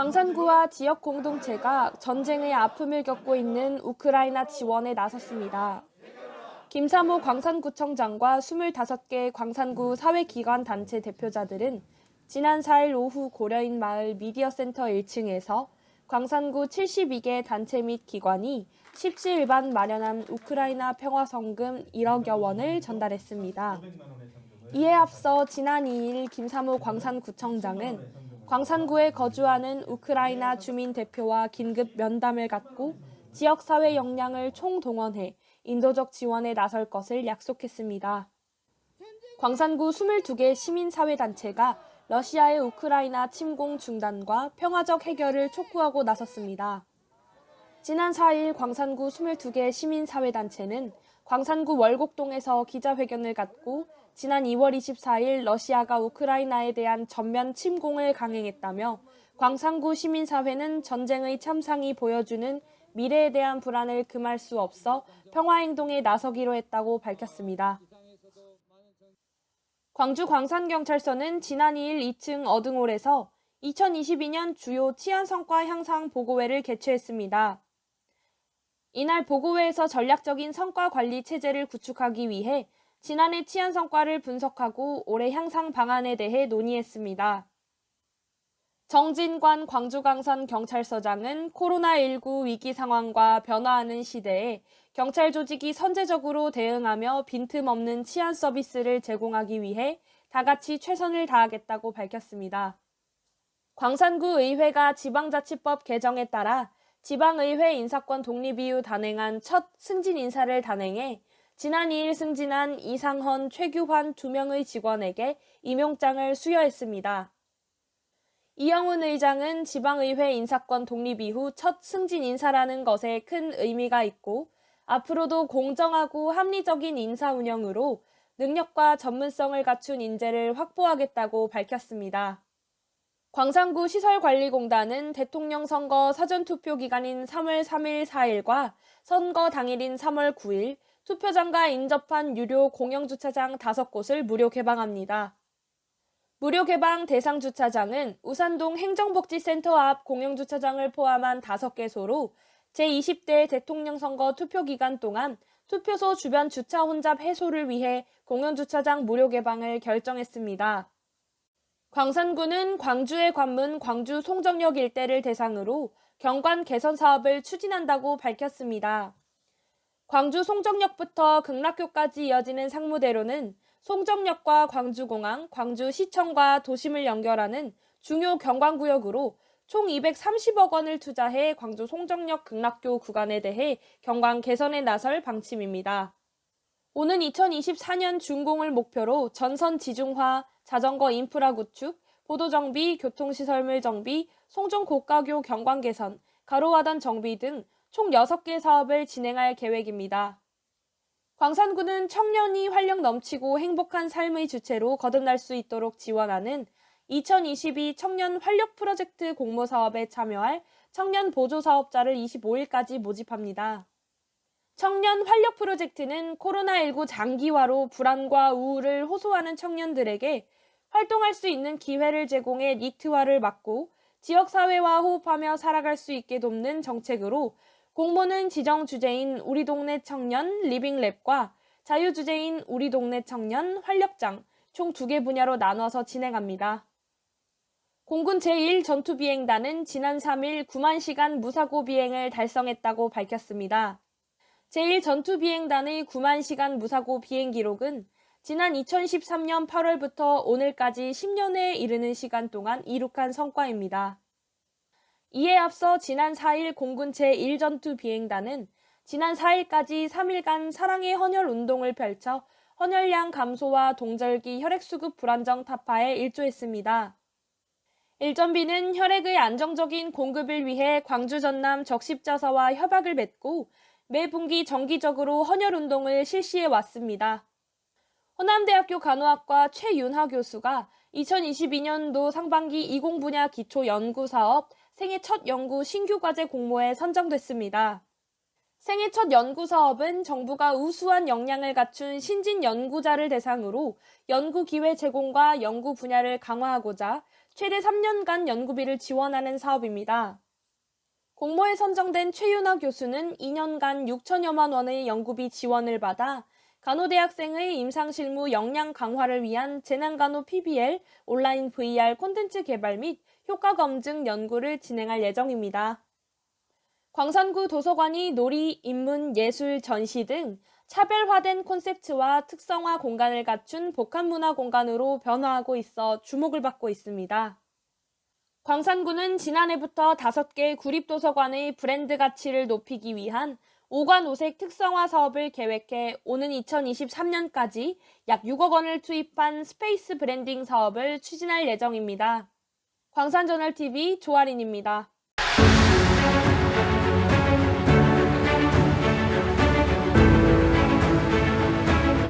광산구와 지역 공동체가 전쟁의 아픔을 겪고 있는 우크라이나 지원에 나섰습니다. 김사모 광산구청장과 25개 광산구 사회기관 단체 대표자들은 지난 4일 오후 고려인 마을 미디어센터 1층에서 광산구 72개 단체 및 기관이 십시일반 마련한 우크라이나 평화성금 1억여 원을 전달했습니다. 이에 앞서 지난 2일 김사모 광산구청장은 광산구에 거주하는 우크라이나 주민 대표와 긴급 면담을 갖고 지역사회 역량을 총동원해 인도적 지원에 나설 것을 약속했습니다. 광산구 22개 시민사회단체가 러시아의 우크라이나 침공 중단과 평화적 해결을 촉구하고 나섰습니다. 지난 4일 광산구 22개 시민사회단체는 광산구 월곡동에서 기자회견을 갖고 지난 2월 24일 러시아가 우크라이나에 대한 전면 침공을 강행했다며 광산구 시민사회는 전쟁의 참상이 보여주는 미래에 대한 불안을 금할 수 없어 평화행동에 나서기로 했다고 밝혔습니다. 광주 광산경찰서는 지난 2일 2층 어등홀에서 2022년 주요 치안성과 향상 보고회를 개최했습니다. 이날 보고회에서 전략적인 성과 관리 체제를 구축하기 위해 지난해 치안 성과를 분석하고 올해 향상 방안에 대해 논의했습니다. 정진관 광주광산경찰서장은 코로나19 위기 상황과 변화하는 시대에 경찰 조직이 선제적으로 대응하며 빈틈없는 치안 서비스를 제공하기 위해 다 같이 최선을 다하겠다고 밝혔습니다. 광산구 의회가 지방자치법 개정에 따라 지방의회 인사권 독립 이후 단행한 첫 승진 인사를 단행해 지난 2일 승진한 이상헌, 최규환 2명의 직원에게 임용장을 수여했습니다. 이영훈 의장은 지방의회 인사권 독립 이후 첫 승진 인사라는 것에 큰 의미가 있고 앞으로도 공정하고 합리적인 인사 운영으로 능력과 전문성을 갖춘 인재를 확보하겠다고 밝혔습니다. 광산구 시설관리공단은 대통령 선거 사전투표 기간인 3월 3일 4일과 선거 당일인 3월 9일 투표장과 인접한 유료 공영주차장 5곳을 무료 개방합니다. 무료 개방 대상 주차장은 우산동 행정복지센터 앞 공영주차장을 포함한 5개소로 제20대 대통령 선거 투표 기간 동안 투표소 주변 주차 혼잡 해소를 위해 공영주차장 무료 개방을 결정했습니다. 광산구는 광주의 관문 광주 송정역 일대를 대상으로 경관 개선 사업을 추진한다고 밝혔습니다. 광주 송정역부터 극락교까지 이어지는 상무대로는 송정역과 광주공항, 광주시청과 도심을 연결하는 중요 경관구역으로 총 230억 원을 투자해 광주 송정역 극락교 구간에 대해 경관 개선에 나설 방침입니다. 오는 2024년 준공을 목표로 전선 지중화, 자전거 인프라 구축, 보도정비, 교통시설물 정비, 송정 고가교 경관 개선, 가로화단 정비 등 총 6개 사업을 진행할 계획입니다. 광산구는 청년이 활력 넘치고 행복한 삶의 주체로 거듭날 수 있도록 지원하는 2022 청년 활력 프로젝트 공모 사업에 참여할 청년 보조 사업자를 25일까지 모집합니다. 청년 활력 프로젝트는 코로나19 장기화로 불안과 우울을 호소하는 청년들에게 활동할 수 있는 기회를 제공해 니트화를 막고 지역사회와 호흡하며 살아갈 수 있게 돕는 정책으로 공모는 지정 주제인 우리 동네 청년 리빙랩과 자유 주제인 우리 동네 청년 활력장 총 2개 분야로 나눠서 진행합니다. 공군 제1전투비행단은 지난 3일 9만 시간 무사고 비행을 달성했다고 밝혔습니다. 제1전투비행단의 9만 시간 무사고 비행 기록은 지난 2013년 8월부터 오늘까지 10년에 이르는 시간 동안 이룩한 성과입니다. 이에 앞서 지난 4일 공군 제1전투비행단은 지난 4일까지 3일간 사랑의 헌혈 운동을 펼쳐 헌혈량 감소와 동절기 혈액수급 불안정 타파에 일조했습니다. 일전비는 혈액의 안정적인 공급을 위해 광주 전남 적십자사와 협약을 맺고 매 분기 정기적으로 헌혈 운동을 실시해 왔습니다. 호남대학교 간호학과 최윤하 교수가 2022년도 상반기 20 분야 기초 연구사업 생애 첫 연구 신규 과제 공모에 선정됐습니다. 생애 첫 연구 사업은 정부가 우수한 역량을 갖춘 신진 연구자를 대상으로 연구 기회 제공과 연구 분야를 강화하고자 최대 3년간 연구비를 지원하는 사업입니다. 공모에 선정된 최윤아 교수는 2년간 6천여만 원의 연구비 지원을 받아 간호대학생의 임상실무 역량 강화를 위한 재난간호 PBL, 온라인 VR 콘텐츠 개발 및 효과 검증 연구를 진행할 예정입니다. 광산구 도서관이 놀이, 인문, 예술, 전시 등 차별화된 콘셉트와 특성화 공간을 갖춘 복합문화 공간으로 변화하고 있어 주목을 받고 있습니다. 광산구는 지난해부터 5개 구립도서관의 브랜드 가치를 높이기 위한 5관5색 특성화 사업을 계획해 오는 2023년까지 약 6억 원을 투입한 스페이스 브랜딩 사업을 추진할 예정입니다. 광산저널TV 조아린입니다.